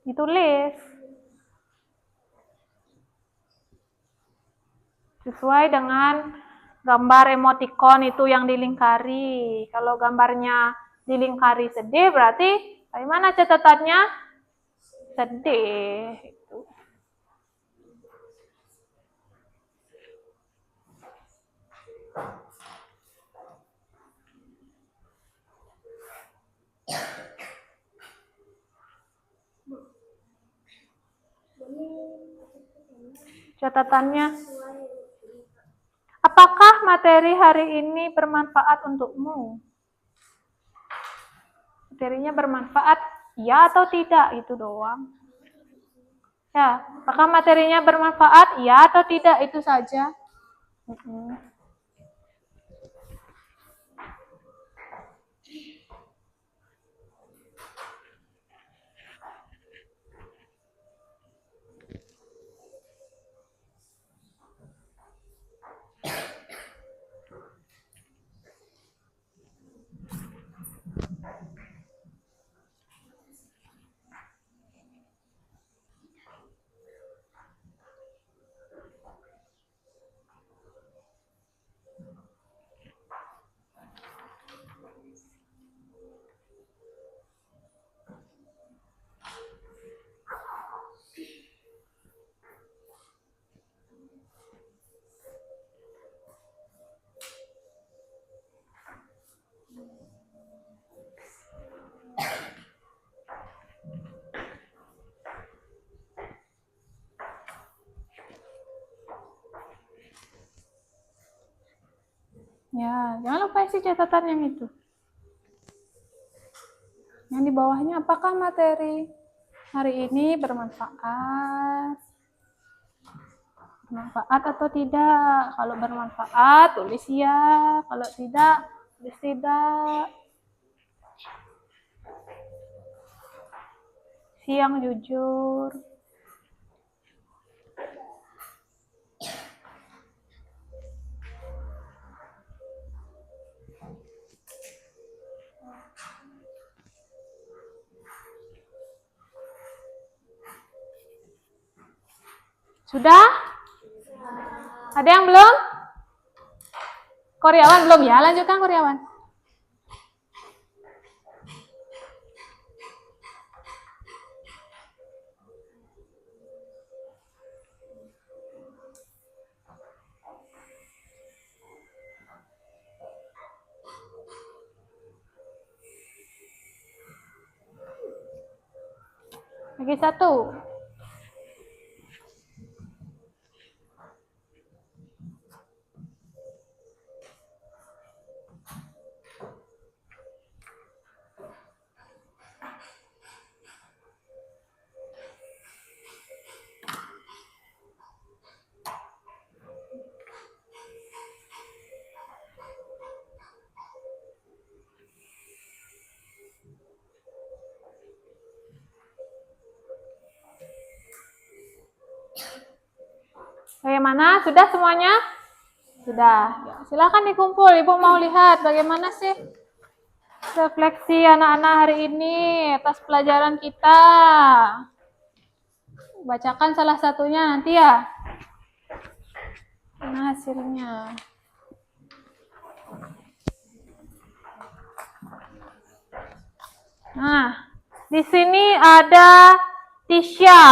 Ditulis sesuai dengan gambar emoticon itu yang dilingkari. Kalau gambarnya dilingkari sedih, berarti bagaimana catatannya? Sedih. Catatannya, apakah materi hari ini bermanfaat untukmu? Materinya bermanfaat, ya atau tidak, itu doang. Ya, apakah materinya bermanfaat, ya atau tidak, itu saja. Ya, jangan lupa isi catatan yang itu. Yang di bawahnya, apakah materi hari ini bermanfaat? Bermanfaat atau tidak? Kalau bermanfaat, tulis ya. Kalau tidak, tulis tidak. Yang jujur. Sudah? Ada yang belum? Kuryawan belum ya? Lanjutkan Kuryawan. Lagi satu. Bagaimana? Sudah semuanya? Sudah. Ya, silakan dikumpul. Ibu mau lihat bagaimana sih refleksi anak-anak hari ini atas pelajaran kita. Bacakan salah satunya nanti ya. Mana hasilnya? Nah, di sini ada Tisha.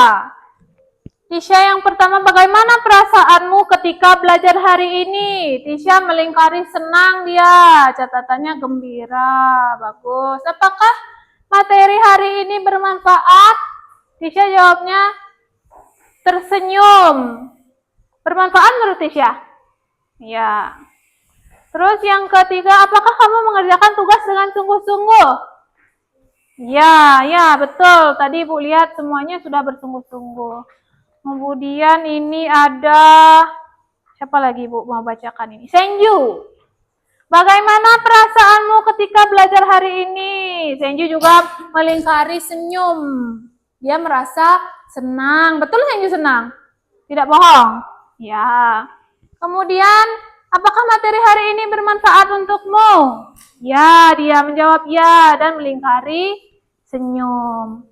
Tisha yang pertama, bagaimana perasaanmu ketika belajar hari ini? Tisha melingkari senang dia, catatannya gembira, bagus. Apakah materi hari ini bermanfaat? Tisha jawabnya tersenyum. Bermanfaat menurut Tisha? Ya. Terus yang ketiga, apakah kamu mengerjakan tugas dengan sungguh-sungguh? Ya, betul. Tadi Ibu lihat semuanya sudah bersungguh-sungguh. Kemudian ini ada, siapa lagi Bu mau bacakan ini? Senju. Bagaimana perasaanmu ketika belajar hari ini? Senju juga melingkari senyum. Dia merasa senang. Betul Senju senang? Tidak bohong? Ya. Kemudian, apakah materi hari ini bermanfaat untukmu? Ya, dia menjawab ya dan melingkari senyum.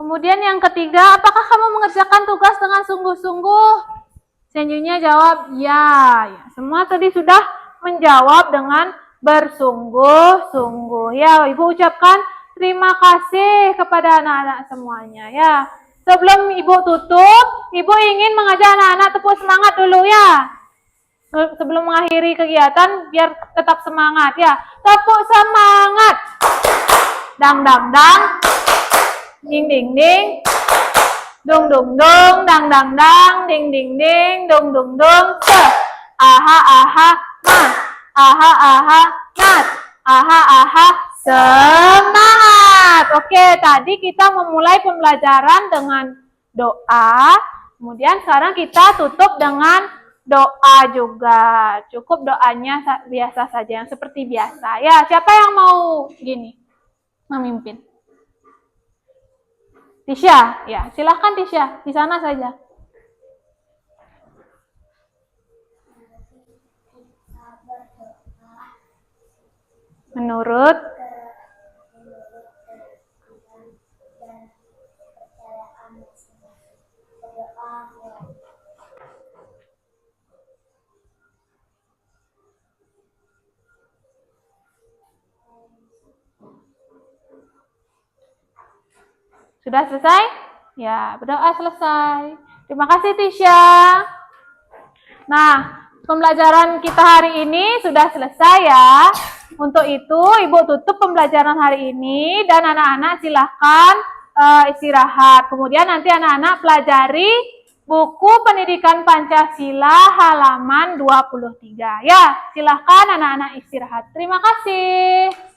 Kemudian yang ketiga, apakah kamu mengerjakan tugas dengan sungguh-sungguh? Senjunya jawab ya. Semua tadi sudah menjawab dengan bersungguh-sungguh. Ya, Ibu ucapkan terima kasih kepada anak-anak semuanya ya. Sebelum Ibu tutup, Ibu ingin mengajak anak-anak tepuk semangat dulu ya. Sebelum mengakhiri kegiatan biar tetap semangat ya. Tepuk semangat. Dang dang dang. Ding ding ding. Dung dung dung, dang dang dang, ding ding ding, dung dung dung. Aha aha ma. Aha aha ngat. Aha aha semangat. Oke, tadi kita memulai pembelajaran dengan doa. Kemudian sekarang kita tutup dengan doa juga. Cukup doanya biasa saja, yang seperti biasa. Ya, siapa yang mau gini memimpin? Tisha, ya silahkan Tisha, di sana saja. Menurut sudah selesai? Ya, berdoa selesai. Terima kasih Tisha. Nah, pembelajaran kita hari ini sudah selesai ya. Untuk itu, Ibu tutup pembelajaran hari ini dan anak-anak silahkan istirahat. Kemudian nanti anak-anak pelajari buku Pendidikan Pancasila halaman 23. Ya, silahkan anak-anak istirahat. Terima kasih.